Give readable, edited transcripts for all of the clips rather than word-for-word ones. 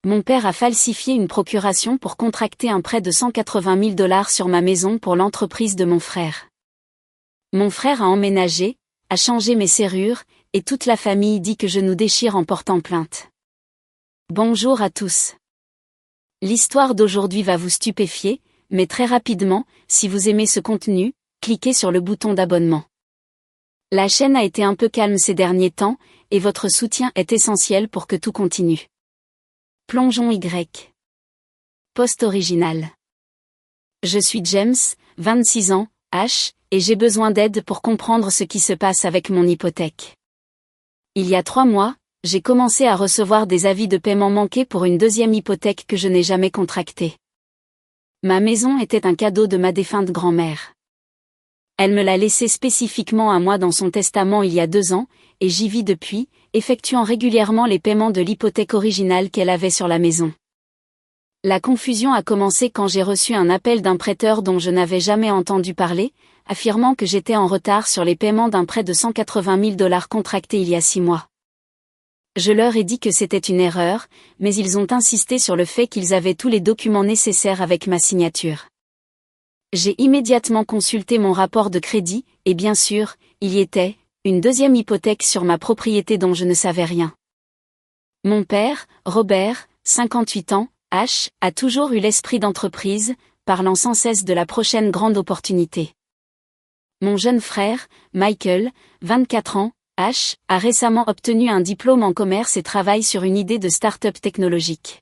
Mon père a falsifié une procuration pour contracter un prêt de 180 000 $ sur ma maison pour l'entreprise de mon frère. Mon frère a emménagé, a changé mes serrures, et toute la famille dit que je nous déchire en portant plainte. Bonjour à tous. L'histoire d'aujourd'hui va vous stupéfier, mais très rapidement, si vous aimez ce contenu, cliquez sur le bouton d'abonnement. La chaîne a été un peu calme ces derniers temps, et votre soutien est essentiel pour que tout continue. Plongeons Y. Post original. Je suis James, 26 ans, H, et j'ai besoin d'aide pour comprendre ce qui se passe avec mon hypothèque. Il y a 3 mois, j'ai commencé à recevoir des avis de paiement manqués pour une deuxième hypothèque que je n'ai jamais contractée. Ma maison était un cadeau de ma défunte grand-mère. Elle me l'a laissé spécifiquement à moi dans son testament il y a 2 ans, et j'y vis depuis, effectuant régulièrement les paiements de l'hypothèque originale qu'elle avait sur la maison. La confusion a commencé quand j'ai reçu un appel d'un prêteur dont je n'avais jamais entendu parler, affirmant que j'étais en retard sur les paiements d'un prêt de 180 000 $ contracté il y a 6 mois. Je leur ai dit que c'était une erreur, mais ils ont insisté sur le fait qu'ils avaient tous les documents nécessaires avec ma signature. J'ai immédiatement consulté mon rapport de crédit, et bien sûr, il y était, une deuxième hypothèque sur ma propriété dont je ne savais rien. Mon père, Robert, 58 ans, H, a toujours eu l'esprit d'entreprise, parlant sans cesse de la prochaine grande opportunité. Mon jeune frère, Michael, 24 ans, H, a récemment obtenu un diplôme en commerce et travaille sur une idée de start-up technologique.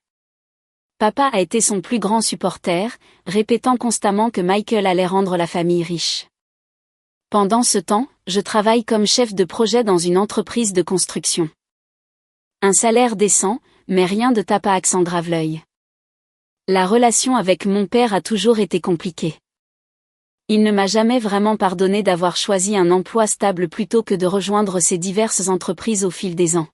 Papa a été son plus grand supporter, répétant constamment que Michael allait rendre la famille riche. Pendant ce temps, je travaille comme chef de projet dans une entreprise de construction. Un salaire décent, mais rien de tape à accent grave-l'œil. La relation avec mon père a toujours été compliquée. Il ne m'a jamais vraiment pardonné d'avoir choisi un emploi stable plutôt que de rejoindre ces diverses entreprises au fil des ans.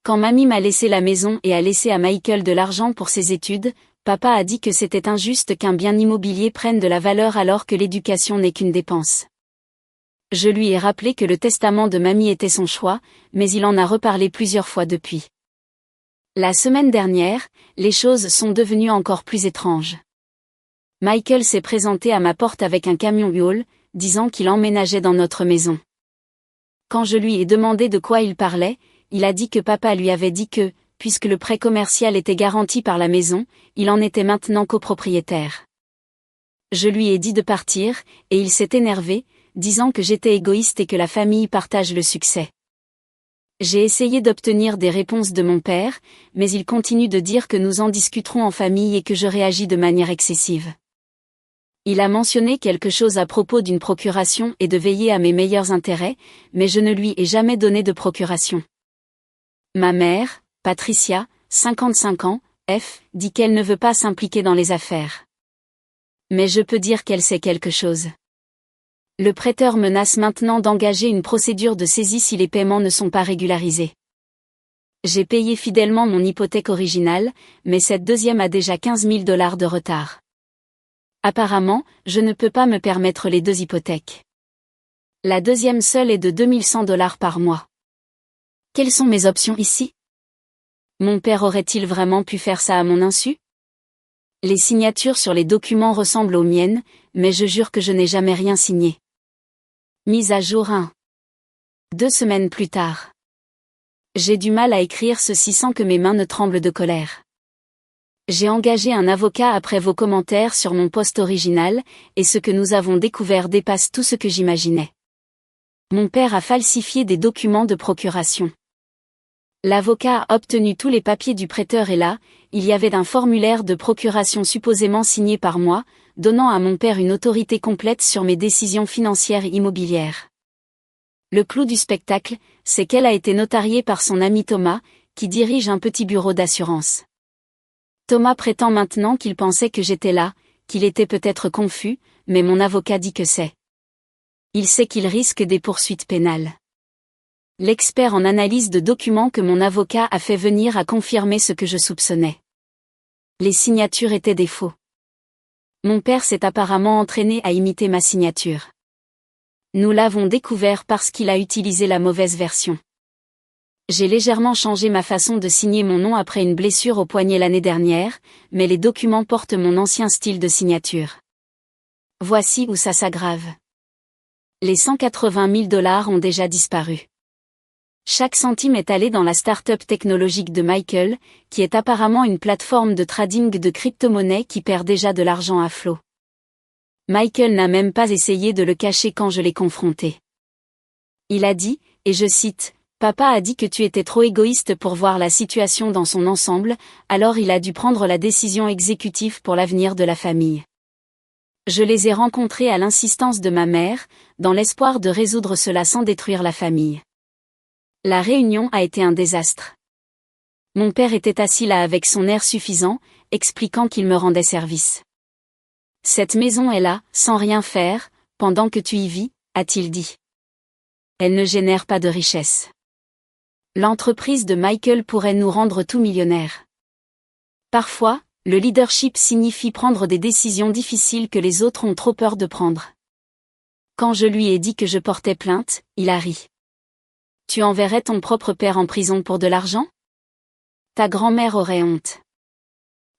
Quand mamie m'a laissé la maison et a laissé à Michael de l'argent pour ses études, papa a dit que c'était injuste qu'un bien immobilier prenne de la valeur alors que l'éducation n'est qu'une dépense. Je lui ai rappelé que le testament de mamie était son choix, mais il en a reparlé plusieurs fois depuis. La semaine dernière, les choses sont devenues encore plus étranges. Michael s'est présenté à ma porte avec un camion U-Haul, disant qu'il emménageait dans notre maison. Quand je lui ai demandé de quoi il parlait, il a dit que papa lui avait dit que, puisque le prêt commercial était garanti par la maison, il en était maintenant copropriétaire. Je lui ai dit de partir, et il s'est énervé, disant que j'étais égoïste et que la famille partage le succès. J'ai essayé d'obtenir des réponses de mon père, mais il continue de dire que nous en discuterons en famille et que je réagis de manière excessive. Il a mentionné quelque chose à propos d'une procuration et de veiller à mes meilleurs intérêts, mais je ne lui ai jamais donné de procuration. Ma mère, Patricia, 55 ans, F, dit qu'elle ne veut pas s'impliquer dans les affaires. Mais je peux dire qu'elle sait quelque chose. Le prêteur menace maintenant d'engager une procédure de saisie si les paiements ne sont pas régularisés. J'ai payé fidèlement mon hypothèque originale, mais cette deuxième a déjà 15 000 $ de retard. Apparemment, je ne peux pas me permettre les 2 hypothèques. La deuxième seule est de 2100 $ par mois. Quelles sont mes options ici? Mon père aurait-il vraiment pu faire ça à mon insu? Les signatures sur les documents ressemblent aux miennes, mais je jure que je n'ai jamais rien signé. Mise à jour 1. 2 semaines plus tard. J'ai du mal à écrire ceci sans que mes mains ne tremblent de colère. J'ai engagé un avocat après vos commentaires sur mon post original, et ce que nous avons découvert dépasse tout ce que j'imaginais. Mon père a falsifié des documents de procuration. L'avocat a obtenu tous les papiers du prêteur et là, il y avait un formulaire de procuration supposément signé par moi, donnant à mon père une autorité complète sur mes décisions financières et immobilières. Le clou du spectacle, c'est qu'elle a été notariée par son ami Thomas, qui dirige un petit bureau d'assurance. Thomas prétend maintenant qu'il pensait que j'étais là, qu'il était peut-être confus, mais mon avocat dit que c'est. Il sait qu'il risque des poursuites pénales. L'expert en analyse de documents que mon avocat a fait venir a confirmé ce que je soupçonnais. Les signatures étaient des faux. Mon père s'est apparemment entraîné à imiter ma signature. Nous l'avons découvert parce qu'il a utilisé la mauvaise version. J'ai légèrement changé ma façon de signer mon nom après une blessure au poignet l'année dernière, mais les documents portent mon ancien style de signature. Voici où ça s'aggrave. Les 180 000 $ ont déjà disparu. Chaque centime est allé dans la start-up technologique de Michael, qui est apparemment une plateforme de trading de crypto-monnaies qui perd déjà de l'argent à flot. Michael n'a même pas essayé de le cacher quand je l'ai confronté. Il a dit, et je cite, « Papa a dit que tu étais trop égoïste pour voir la situation dans son ensemble, alors il a dû prendre la décision exécutive pour l'avenir de la famille. » Je les ai rencontrés à l'insistance de ma mère, dans l'espoir de résoudre cela sans détruire la famille. La réunion a été un désastre. Mon père était assis là avec son air suffisant, expliquant qu'il me rendait service. « Cette maison est là, sans rien faire, pendant que tu y vis, » a-t-il dit. Elle ne génère pas de richesse. L'entreprise de Michael pourrait nous rendre tout millionnaires. Parfois, le leadership signifie prendre des décisions difficiles que les autres ont trop peur de prendre. Quand je lui ai dit que je portais plainte, il a ri. Tu enverrais ton propre père en prison pour de l'argent? Ta grand-mère aurait honte.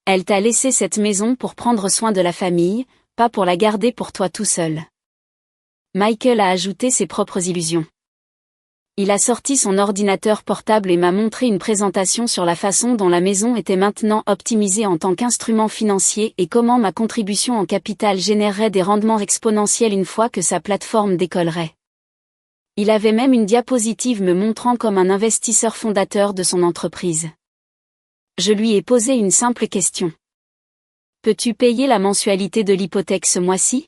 Elle t'a laissé cette maison pour prendre soin de la famille, pas pour la garder pour toi tout seul. Michael a ajouté ses propres illusions. Il a sorti son ordinateur portable et m'a montré une présentation sur la façon dont la maison était maintenant optimisée en tant qu'instrument financier et comment ma contribution en capital générerait des rendements exponentiels une fois que sa plateforme décollerait. Il avait même une diapositive me montrant comme un investisseur fondateur de son entreprise. Je lui ai posé une simple question. Peux-tu payer la mensualité de l'hypothèque ce mois-ci?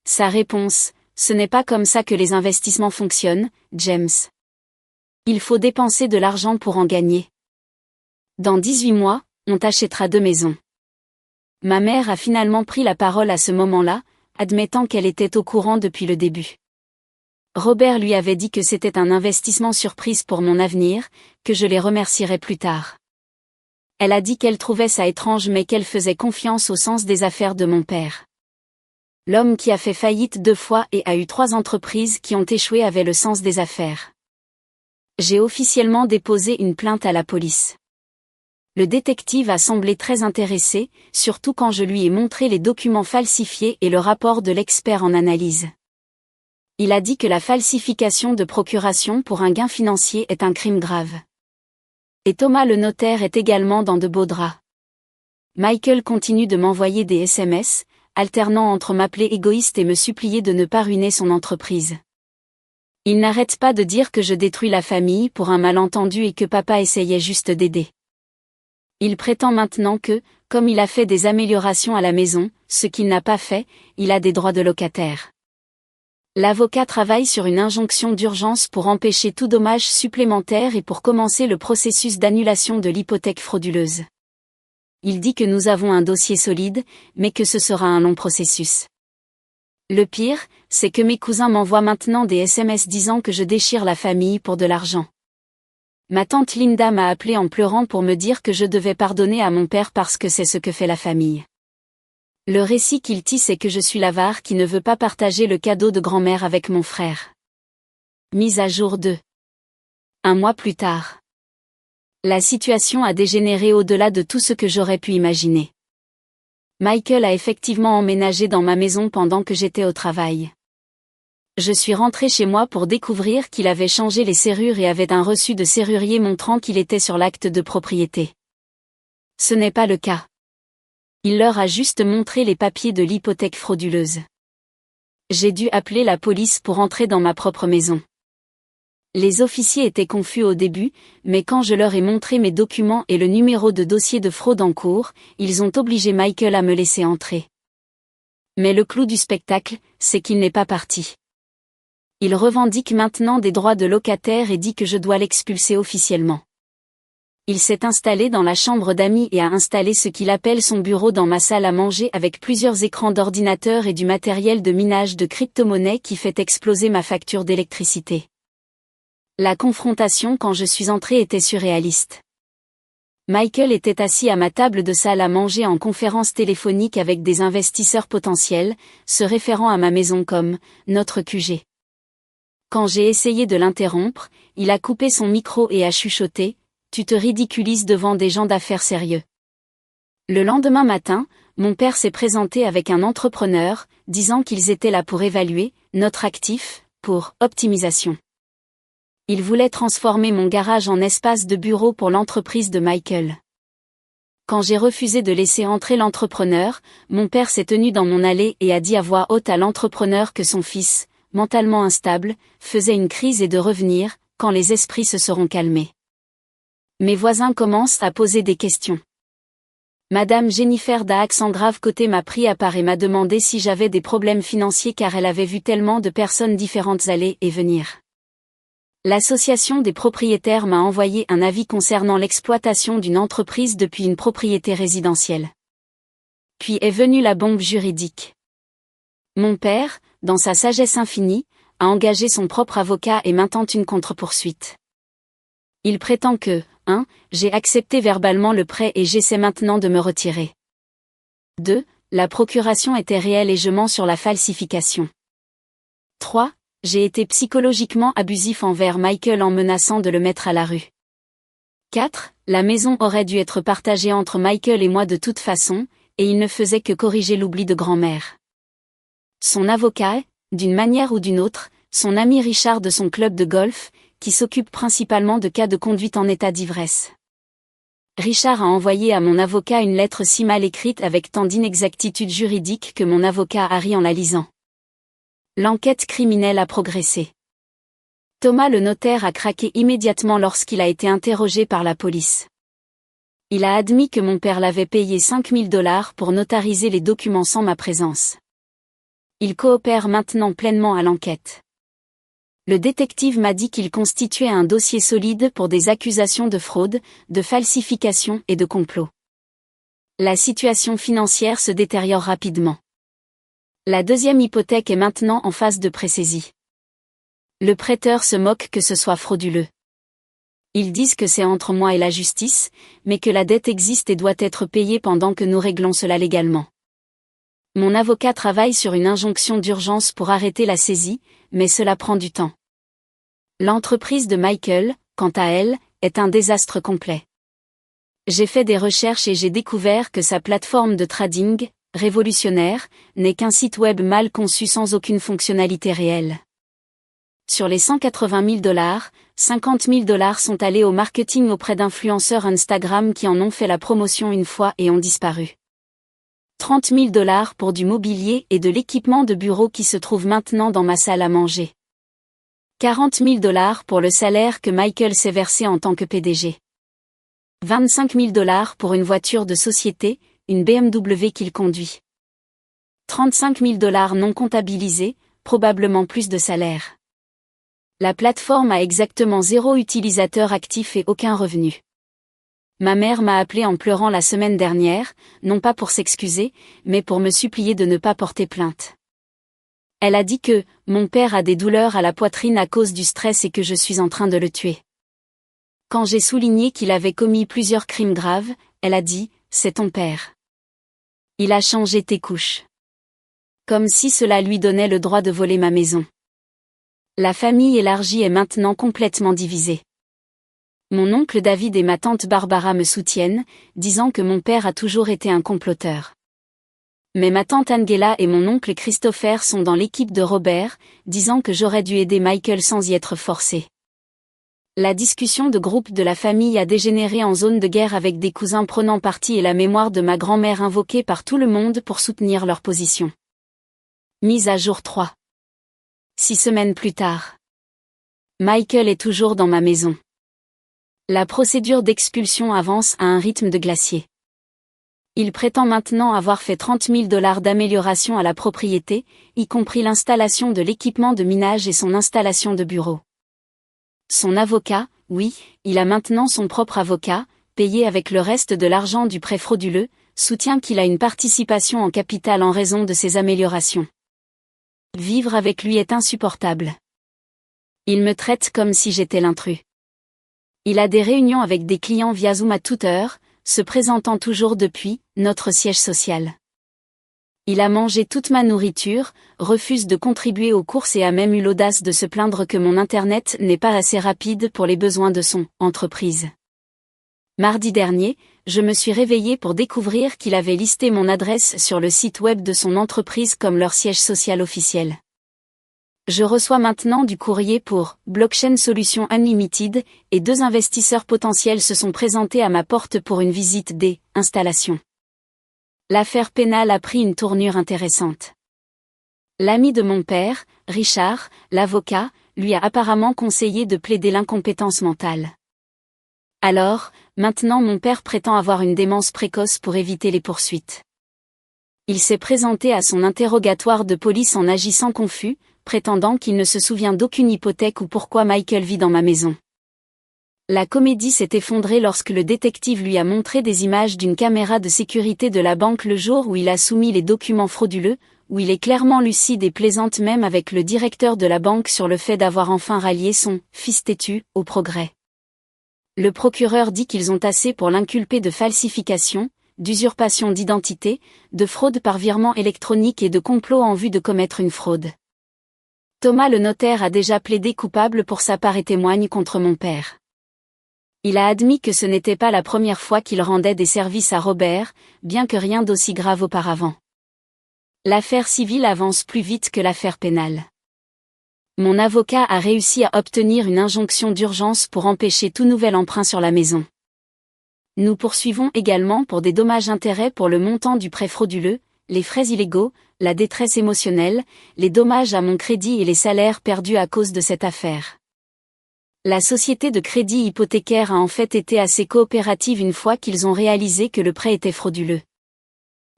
Sa réponse: ce n'est pas comme ça que les investissements fonctionnent, James. Il faut dépenser de l'argent pour en gagner. Dans 18 mois, on t'achètera 2 maisons. Ma mère a finalement pris la parole à ce moment-là, admettant qu'elle était au courant depuis le début. Robert lui avait dit que c'était un investissement surprise pour mon avenir, que je les remercierais plus tard. Elle a dit qu'elle trouvait ça étrange mais qu'elle faisait confiance au sens des affaires de mon père. L'homme qui a fait faillite 2 fois et a eu 3 entreprises qui ont échoué avait le sens des affaires. J'ai officiellement déposé une plainte à la police. Le détective a semblé très intéressé, surtout quand je lui ai montré les documents falsifiés et le rapport de l'expert en analyse. Il a dit que la falsification de procuration pour un gain financier est un crime grave. Et Thomas le notaire est également dans de beaux draps. Michael continue de m'envoyer des SMS, alternant entre m'appeler égoïste et me supplier de ne pas ruiner son entreprise. Il n'arrête pas de dire que je détruis la famille pour un malentendu et que papa essayait juste d'aider. Il prétend maintenant que, comme il a fait des améliorations à la maison, ce qu'il n'a pas fait, il a des droits de locataire. L'avocat travaille sur une injonction d'urgence pour empêcher tout dommage supplémentaire et pour commencer le processus d'annulation de l'hypothèque frauduleuse. Il dit que nous avons un dossier solide, mais que ce sera un long processus. Le pire, c'est que mes cousins m'envoient maintenant des SMS disant que je déchire la famille pour de l'argent. Ma tante Linda m'a appelé en pleurant pour me dire que je devais pardonner à mon père parce que c'est ce que fait la famille. Le récit qu'il tisse est que je suis l'avare qui ne veut pas partager le cadeau de grand-mère avec mon frère. Mise à jour 2. 1 mois plus tard. La situation a dégénéré au-delà de tout ce que j'aurais pu imaginer. Michael a effectivement emménagé dans ma maison pendant que j'étais au travail. Je suis rentrée chez moi pour découvrir qu'il avait changé les serrures et avait un reçu de serrurier montrant qu'il était sur l'acte de propriété. Ce n'est pas le cas. Il leur a juste montré les papiers de l'hypothèque frauduleuse. J'ai dû appeler la police pour entrer dans ma propre maison. Les officiers étaient confus au début, mais quand je leur ai montré mes documents et le numéro de dossier de fraude en cours, ils ont obligé Michael à me laisser entrer. Mais le clou du spectacle, c'est qu'il n'est pas parti. Il revendique maintenant des droits de locataire et dit que je dois l'expulser officiellement. Il s'est installé dans la chambre d'amis et a installé ce qu'il appelle son bureau dans ma salle à manger avec plusieurs écrans d'ordinateur et du matériel de minage de crypto-monnaies qui fait exploser ma facture d'électricité. La confrontation quand je suis entrée était surréaliste. Michael était assis à ma table de salle à manger en conférence téléphonique avec des investisseurs potentiels, se référant à ma maison comme « notre QG ». Quand j'ai essayé de l'interrompre, il a coupé son micro et a chuchoté « Tu te ridiculises devant des gens d'affaires sérieux ». Le lendemain matin, mon père s'est présenté avec un entrepreneur, disant qu'ils étaient là pour évaluer notre actif, pour optimisation. Il voulait transformer mon garage en espace de bureau pour l'entreprise de Michael. Quand j'ai refusé de laisser entrer l'entrepreneur, mon père s'est tenu dans mon allée et a dit à voix haute à l'entrepreneur que son fils, mentalement instable, faisait une crise et de revenir, quand les esprits se seront calmés. Mes voisins commencent à poser des questions. Madame Jennifer d'Aix-en-Grave côté m'a pris à part et m'a demandé si j'avais des problèmes financiers car elle avait vu tellement de personnes différentes aller et venir. L'association des propriétaires m'a envoyé un avis concernant l'exploitation d'une entreprise depuis une propriété résidentielle. Puis est venue la bombe juridique. Mon père, dans sa sagesse infinie, a engagé son propre avocat et m'intente une contre-poursuite. Il prétend que, 1. J'ai accepté verbalement le prêt et j'essaie maintenant de me retirer. 2. La procuration était réelle et je mens sur la falsification. 3. J'ai été psychologiquement abusif envers Michael en menaçant de le mettre à la rue. 4. La maison aurait dû être partagée entre Michael et moi de toute façon, et il ne faisait que corriger l'oubli de grand-mère. Son avocat est, d'une manière ou d'une autre, son ami Richard de son club de golf, qui s'occupe principalement de cas de conduite en état d'ivresse. Richard a envoyé à mon avocat une lettre si mal écrite avec tant d'inexactitudes juridiques que mon avocat a ri en la lisant. L'enquête criminelle a progressé. Thomas le notaire a craqué immédiatement lorsqu'il a été interrogé par la police. Il a admis que mon père l'avait payé $5 000 pour notariser les documents sans ma présence. Il coopère maintenant pleinement à l'enquête. Le détective m'a dit qu'il constituait un dossier solide pour des accusations de fraude, de falsification et de complot. La situation financière se détériore rapidement. La deuxième hypothèque est maintenant en phase de pré-saisie. Le prêteur se moque que ce soit frauduleux. Ils disent que c'est entre moi et la justice, mais que la dette existe et doit être payée pendant que nous réglons cela légalement. Mon avocat travaille sur une injonction d'urgence pour arrêter la saisie, mais cela prend du temps. L'entreprise de Michael, quant à elle, est un désastre complet. J'ai fait des recherches et j'ai découvert que sa plateforme de trading, révolutionnaire, n'est qu'un site web mal conçu sans aucune fonctionnalité réelle. Sur les $180 000, $50 000 sont allés au marketing auprès d'influenceurs Instagram qui en ont fait la promotion une fois et ont disparu. $30 000 pour du mobilier et de l'équipement de bureau qui se trouve maintenant dans ma salle à manger. $40 000 pour le salaire que Michael s'est versé en tant que PDG. $25 000 pour une voiture de société, une BMW qu'il conduit. $35 000 non comptabilisés, probablement plus de salaire. La plateforme a exactement 0 utilisateur actif et aucun revenu. Ma mère m'a appelé en pleurant la semaine dernière, non pas pour s'excuser, mais pour me supplier de ne pas porter plainte. Elle a dit que « mon père a des douleurs à la poitrine à cause du stress et que je suis en train de le tuer ». Quand j'ai souligné qu'il avait commis plusieurs crimes graves, elle a dit « c'est ton père. Il a changé tes couches. » Comme si cela lui donnait le droit de voler ma maison. La famille élargie est maintenant complètement divisée. Mon oncle David et ma tante Barbara me soutiennent, disant que mon père a toujours été un comploteur. Mais ma tante Angela et mon oncle Christopher sont dans l'équipe de Robert, disant que j'aurais dû aider Michael sans y être forcé. La discussion de groupe de la famille a dégénéré en zone de guerre avec des cousins prenant parti et la mémoire de ma grand-mère invoquée par tout le monde pour soutenir leur position. Mise à jour 3. 6 semaines plus tard. Michael est toujours dans ma maison. La procédure d'expulsion avance à un rythme de glacier. Il prétend maintenant avoir fait $30 000 d'amélioration à la propriété, y compris l'installation de l'équipement de minage et son installation de bureau. Son avocat, oui, il a maintenant son propre avocat, payé avec le reste de l'argent du prêt frauduleux, soutient qu'il a une participation en capital en raison de ses améliorations. Vivre avec lui est insupportable. Il me traite comme si j'étais l'intrus. Il a des réunions avec des clients via Zoom à toute heure, se présentant toujours depuis notre siège social. Il a mangé toute ma nourriture, refuse de contribuer aux courses et a même eu l'audace de se plaindre que mon Internet n'est pas assez rapide pour les besoins de son entreprise. Mardi dernier, je me suis réveillée pour découvrir qu'il avait listé mon adresse sur le site web de son entreprise comme leur siège social officiel. Je reçois maintenant du courrier pour Blockchain Solutions Unlimited et 2 investisseurs potentiels se sont présentés à ma porte pour une visite des installations. L'affaire pénale a pris une tournure intéressante. L'ami de mon père, Richard, l'avocat, lui a apparemment conseillé de plaider l'incompétence mentale. Alors, maintenant mon père prétend avoir une démence précoce pour éviter les poursuites. Il s'est présenté à son interrogatoire de police en agissant confus, prétendant qu'il ne se souvient d'aucune hypothèque ou pourquoi Michael vit dans ma maison. La comédie s'est effondrée lorsque le détective lui a montré des images d'une caméra de sécurité de la banque le jour où il a soumis les documents frauduleux, où il est clairement lucide et plaisante même avec le directeur de la banque sur le fait d'avoir enfin rallié son « fils têtu » au progrès. Le procureur dit qu'ils ont assez pour l'inculper de falsification, d'usurpation d'identité, de fraude par virement électronique et de complot en vue de commettre une fraude. Thomas le notaire a déjà plaidé coupable pour sa part et témoigne contre mon père. Il a admis que ce n'était pas la première fois qu'il rendait des services à Robert, bien que rien d'aussi grave auparavant. L'affaire civile avance plus vite que l'affaire pénale. Mon avocat a réussi à obtenir une injonction d'urgence pour empêcher tout nouvel emprunt sur la maison. Nous poursuivons également pour des dommages-intérêts pour le montant du prêt frauduleux, les frais illégaux, la détresse émotionnelle, les dommages à mon crédit et les salaires perdus à cause de cette affaire. La société de crédit hypothécaire a en fait été assez coopérative une fois qu'ils ont réalisé que le prêt était frauduleux.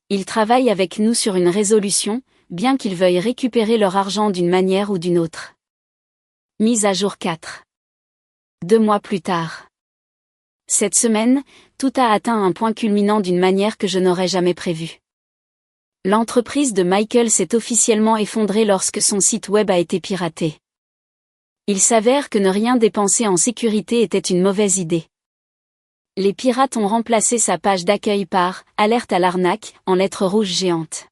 Ils travaillent avec nous sur une résolution, bien qu'ils veuillent récupérer leur argent d'une manière ou d'une autre. Mise à jour 4. 2 mois plus tard. Cette semaine, tout a atteint un point culminant d'une manière que je n'aurais jamais prévue. L'entreprise de Michael s'est officiellement effondrée lorsque son site web a été piraté. Il s'avère que ne rien dépenser en sécurité était une mauvaise idée. Les pirates ont remplacé sa page d'accueil par « Alerte à l'arnaque » en lettres rouges géantes.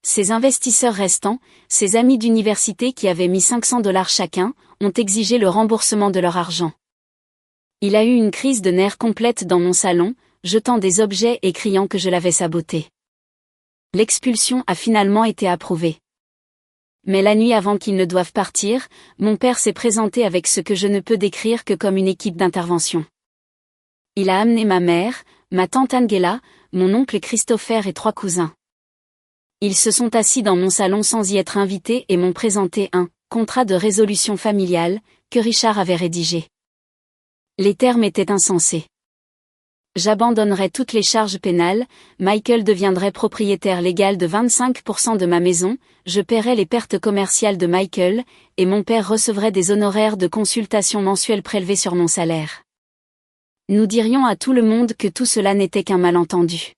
Ses investisseurs restants, ses amis d'université qui avaient mis $500 chacun, ont exigé le remboursement de leur argent. Il a eu une crise de nerfs complète dans mon salon, jetant des objets et criant que je l'avais saboté. L'expulsion a finalement été approuvée. Mais la nuit avant qu'ils ne doivent partir, mon père s'est présenté avec ce que je ne peux décrire que comme une équipe d'intervention. Il a amené ma mère, ma tante Angela, mon oncle Christopher et 3 cousins. Ils se sont assis dans mon salon sans y être invités et m'ont présenté un contrat de résolution familiale que Richard avait rédigé. Les termes étaient insensés. J'abandonnerais toutes les charges pénales, Michael deviendrait propriétaire légal de 25% de ma maison, je paierais les pertes commerciales de Michael, et mon père recevrait des honoraires de consultation mensuels prélevés sur mon salaire. Nous dirions à tout le monde que tout cela n'était qu'un malentendu.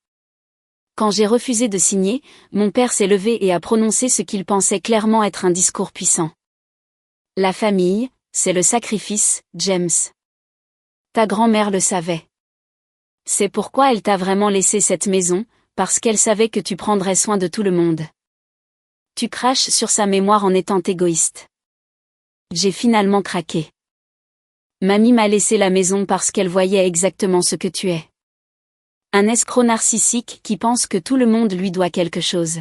Quand j'ai refusé de signer, mon père s'est levé et a prononcé ce qu'il pensait clairement être un discours puissant. La famille, c'est le sacrifice, James. Ta grand-mère le savait. C'est pourquoi elle t'a vraiment laissé cette maison, parce qu'elle savait que tu prendrais soin de tout le monde. Tu craches sur sa mémoire en étant égoïste. J'ai finalement craqué. Mamie m'a laissé la maison parce qu'elle voyait exactement ce que tu es. Un escroc narcissique qui pense que tout le monde lui doit quelque chose.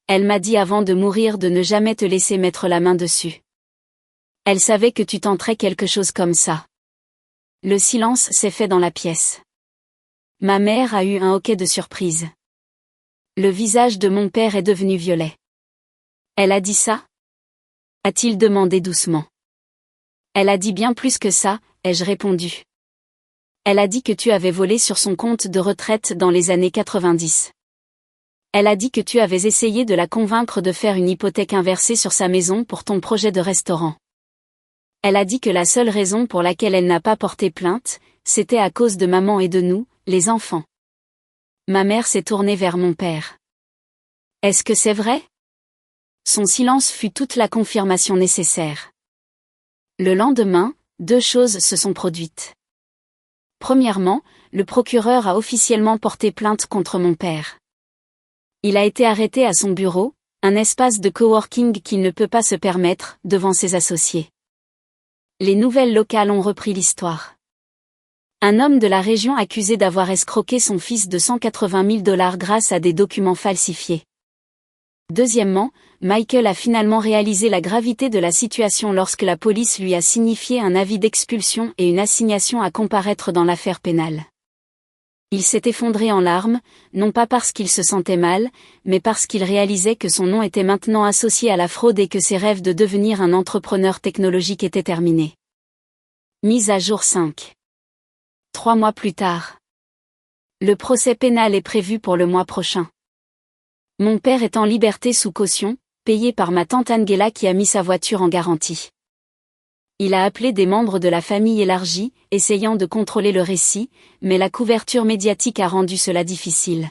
Elle m'a dit avant de mourir de ne jamais te laisser mettre la main dessus. Elle savait que tu tenterais quelque chose comme ça. Le silence s'est fait dans la pièce. Ma mère a eu un hoquet de surprise. Le visage de mon père est devenu violet. Elle a dit ça? A-t-il demandé doucement. Elle a dit bien plus que ça, ai-je répondu. Elle a dit que tu avais volé sur son compte de retraite dans les années 90. Elle a dit que tu avais essayé de la convaincre de faire une hypothèque inversée sur sa maison pour ton projet de restaurant. Elle a dit que la seule raison pour laquelle elle n'a pas porté plainte, c'était à cause de maman et de nous, les enfants. Ma mère s'est tournée vers mon père. Est-ce que c'est vrai? Son silence fut toute la confirmation nécessaire. Le lendemain, 2 choses se sont produites. Premièrement, le procureur a officiellement porté plainte contre mon père. Il a été arrêté à son bureau, un espace de coworking qu'il ne peut pas se permettre, devant ses associés. Les nouvelles locales ont repris l'histoire. Un homme de la région accusé d'avoir escroqué son fils de 180 000 $ grâce à des documents falsifiés. Deuxièmement, Michael a finalement réalisé la gravité de la situation lorsque la police lui a signifié un avis d'expulsion et une assignation à comparaître dans l'affaire pénale. Il s'est effondré en larmes, non pas parce qu'il se sentait mal, mais parce qu'il réalisait que son nom était maintenant associé à la fraude et que ses rêves de devenir un entrepreneur technologique étaient terminés. Mise à jour 5. 3 mois plus tard. Le procès pénal est prévu pour le mois prochain. Mon père est en liberté sous caution, payé par ma tante Angela qui a mis sa voiture en garantie. Il a appelé des membres de la famille élargie, essayant de contrôler le récit, mais la couverture médiatique a rendu cela difficile.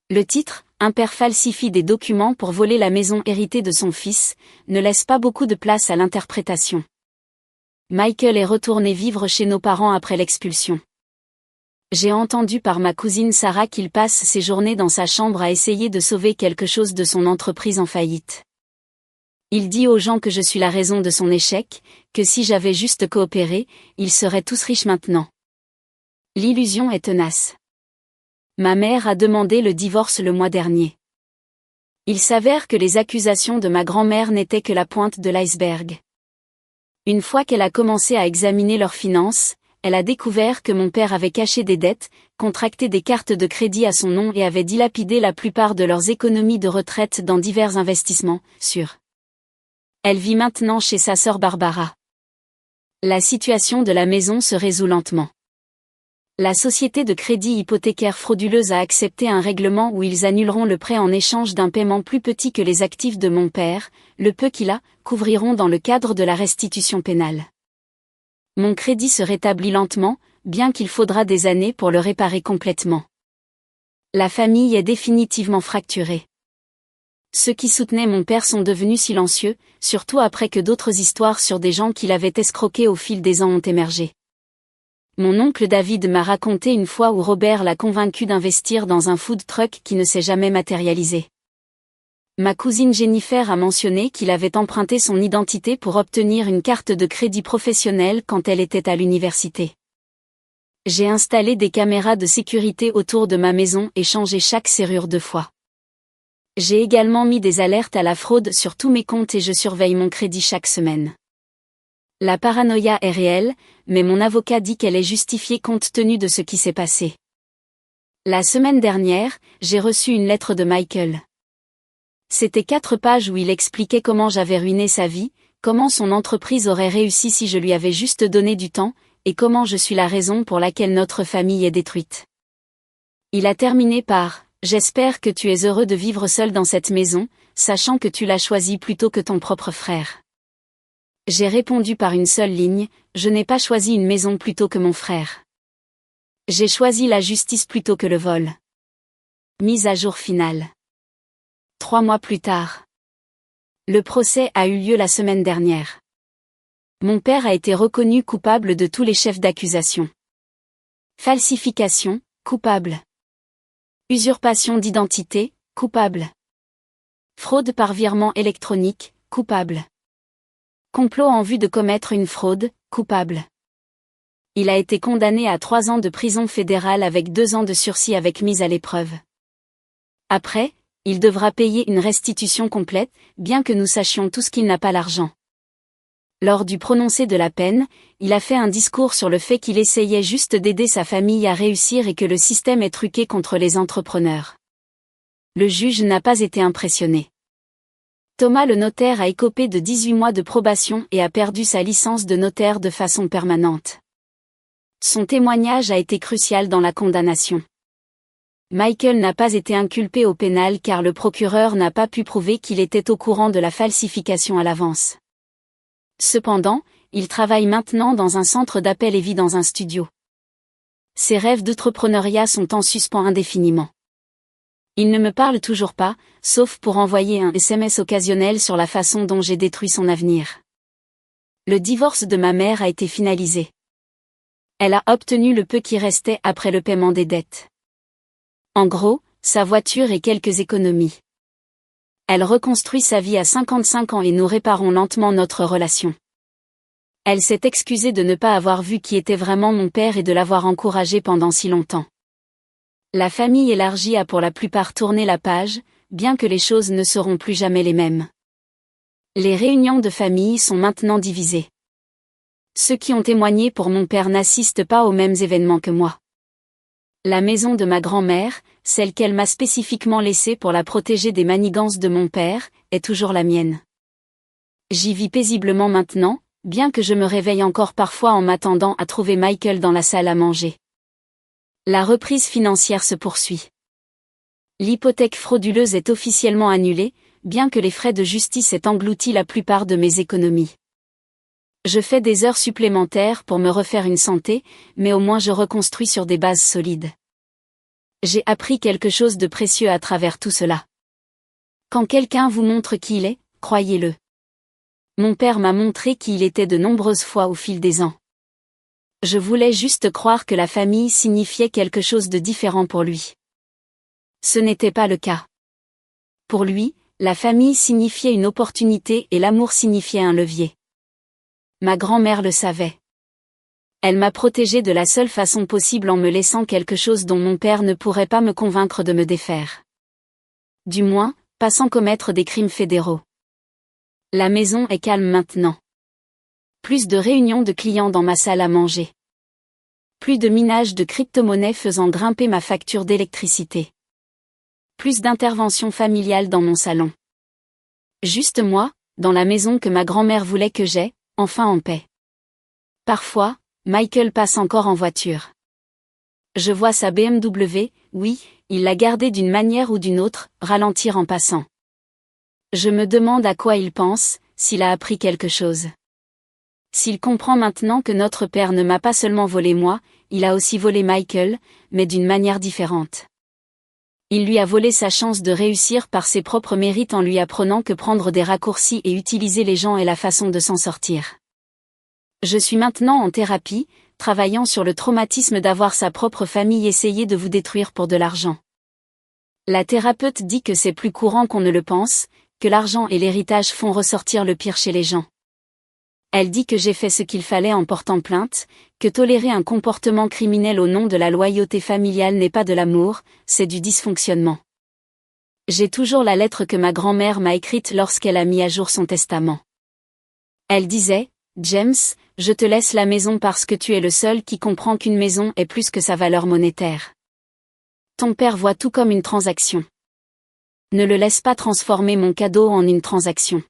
Le titre, un père falsifie des documents pour voler la maison héritée de son fils, ne laisse pas beaucoup de place à l'interprétation. Michael est retourné vivre chez nos parents après l'expulsion. J'ai entendu par ma cousine Sarah qu'il passe ses journées dans sa chambre à essayer de sauver quelque chose de son entreprise en faillite. Il dit aux gens que je suis la raison de son échec, que si j'avais juste coopéré, ils seraient tous riches maintenant. L'illusion est tenace. Ma mère a demandé le divorce le mois dernier. Il s'avère que les accusations de ma grand-mère n'étaient que la pointe de l'iceberg. Une fois qu'elle a commencé à examiner leurs finances, elle a découvert que mon père avait caché des dettes, contracté des cartes de crédit à son nom et avait dilapidé la plupart de leurs économies de retraite dans divers investissements, sûrs. Elle vit maintenant chez sa sœur Barbara. La situation de la maison se résout lentement. La société de crédit hypothécaire frauduleuse a accepté un règlement où ils annuleront le prêt en échange d'un paiement plus petit que les actifs de mon père, le peu qu'il a, couvriront dans le cadre de la restitution pénale. Mon crédit se rétablit lentement, bien qu'il faudra des années pour le réparer complètement. La famille est définitivement fracturée. Ceux qui soutenaient mon père sont devenus silencieux, surtout après que d'autres histoires sur des gens qui l'avaient escroqué au fil des ans ont émergé. Mon oncle David m'a raconté une fois où Robert l'a convaincu d'investir dans un food truck qui ne s'est jamais matérialisé. Ma cousine Jennifer a mentionné qu'il avait emprunté son identité pour obtenir une carte de crédit professionnelle quand elle était à l'université. J'ai installé des caméras de sécurité autour de ma maison et changé chaque serrure 2 fois. J'ai également mis des alertes à la fraude sur tous mes comptes et je surveille mon crédit chaque semaine. La paranoïa est réelle, mais mon avocat dit qu'elle est justifiée compte tenu de ce qui s'est passé. La semaine dernière, j'ai reçu une lettre de Michael. C'était 4 pages où il expliquait comment j'avais ruiné sa vie, comment son entreprise aurait réussi si je lui avais juste donné du temps, et comment je suis la raison pour laquelle notre famille est détruite. Il a terminé par « J'espère que tu es heureux de vivre seul dans cette maison, sachant que tu l'as choisi plutôt que ton propre frère. » J'ai répondu par une seule ligne « Je n'ai pas choisi une maison plutôt que mon frère. J'ai choisi la justice plutôt que le vol. » Mise à jour finale. 3 mois plus tard. Le procès a eu lieu la semaine dernière. Mon père a été reconnu coupable de tous les chefs d'accusation. Falsification, coupable. Usurpation d'identité, coupable. Fraude par virement électronique, coupable. Complot en vue de commettre une fraude, coupable. Il a été condamné à 3 ans de prison fédérale avec 2 ans de sursis avec mise à l'épreuve. Après, il devra payer une restitution complète, bien que nous sachions tous qu'il n'a pas l'argent. Lors du prononcé de la peine, il a fait un discours sur le fait qu'il essayait juste d'aider sa famille à réussir et que le système est truqué contre les entrepreneurs. Le juge n'a pas été impressionné. Thomas le notaire a écopé de 18 mois de probation et a perdu sa licence de notaire de façon permanente. Son témoignage a été crucial dans la condamnation. Michael n'a pas été inculpé au pénal car le procureur n'a pas pu prouver qu'il était au courant de la falsification à l'avance. Cependant, il travaille maintenant dans un centre d'appel et vit dans un studio. Ses rêves d'entrepreneuriat sont en suspens indéfiniment. Il ne me parle toujours pas, sauf pour envoyer un SMS occasionnel sur la façon dont j'ai détruit son avenir. Le divorce de ma mère a été finalisé. Elle a obtenu le peu qui restait après le paiement des dettes. En gros, sa voiture et quelques économies. Elle reconstruit sa vie à 55 ans et nous réparons lentement notre relation. Elle s'est excusée de ne pas avoir vu qui était vraiment mon père et de l'avoir encouragé pendant si longtemps. La famille élargie a pour la plupart tourné la page, bien que les choses ne seront plus jamais les mêmes. Les réunions de famille sont maintenant divisées. Ceux qui ont témoigné pour mon père n'assistent pas aux mêmes événements que moi. La maison de ma grand-mère, celle qu'elle m'a spécifiquement laissée pour la protéger des manigances de mon père, est toujours la mienne. J'y vis paisiblement maintenant, bien que je me réveille encore parfois en m'attendant à trouver Michael dans la salle à manger. La reprise financière se poursuit. L'hypothèque frauduleuse est officiellement annulée, bien que les frais de justice aient englouti la plupart de mes économies. Je fais des heures supplémentaires pour me refaire une santé, mais au moins je reconstruis sur des bases solides. J'ai appris quelque chose de précieux à travers tout cela. Quand quelqu'un vous montre qui il est, croyez-le. Mon père m'a montré qui il était de nombreuses fois au fil des ans. Je voulais juste croire que la famille signifiait quelque chose de différent pour lui. Ce n'était pas le cas. Pour lui, la famille signifiait une opportunité et l'amour signifiait un levier. Ma grand-mère le savait. Elle m'a protégée de la seule façon possible en me laissant quelque chose dont mon père ne pourrait pas me convaincre de me défaire. Du moins, pas sans commettre des crimes fédéraux. La maison est calme maintenant. Plus de réunions de clients dans ma salle à manger. Plus de minage de crypto-monnaies faisant grimper ma facture d'électricité. Plus d'interventions familiales dans mon salon. Juste moi, dans la maison que ma grand-mère voulait que j'aie, enfin en paix. Parfois, Michael passe encore en voiture. Je vois sa BMW, oui, il l'a gardée d'une manière ou d'une autre, ralentir en passant. Je me demande à quoi il pense, s'il a appris quelque chose. S'il comprend maintenant que notre père ne m'a pas seulement volé moi, il a aussi volé Michael, mais d'une manière différente. Il lui a volé sa chance de réussir par ses propres mérites en lui apprenant que prendre des raccourcis et utiliser les gens est la façon de s'en sortir. Je suis maintenant en thérapie, travaillant sur le traumatisme d'avoir sa propre famille essayer de vous détruire pour de l'argent. La thérapeute dit que c'est plus courant qu'on ne le pense, que l'argent et l'héritage font ressortir le pire chez les gens. Elle dit que j'ai fait ce qu'il fallait en portant plainte, que tolérer un comportement criminel au nom de la loyauté familiale n'est pas de l'amour, c'est du dysfonctionnement. J'ai toujours la lettre que ma grand-mère m'a écrite lorsqu'elle a mis à jour son testament. Elle disait, « James, je te laisse la maison parce que tu es le seul qui comprend qu'une maison est plus que sa valeur monétaire. Ton père voit tout comme une transaction. Ne le laisse pas transformer mon cadeau en une transaction.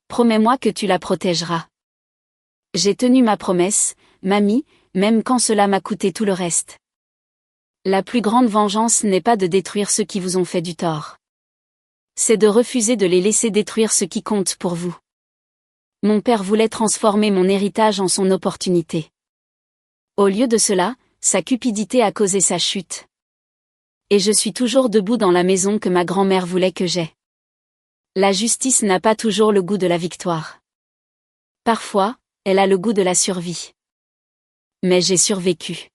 Promets-moi que tu la protégeras. » J'ai tenu ma promesse, mamie, même quand cela m'a coûté tout le reste. La plus grande vengeance n'est pas de détruire ceux qui vous ont fait du tort. C'est de refuser de les laisser détruire ce qui compte pour vous. Mon père voulait transformer mon héritage en son opportunité. Au lieu de cela, sa cupidité a causé sa chute. Et je suis toujours debout dans la maison que ma grand-mère voulait que j'aie. La justice n'a pas toujours le goût de la victoire. Parfois, elle a le goût de la survie. Mais j'ai survécu.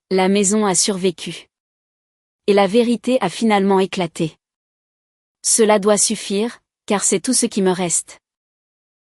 La maison a survécu. Et la vérité a finalement éclaté. Cela doit suffire, car c'est tout ce qui me reste.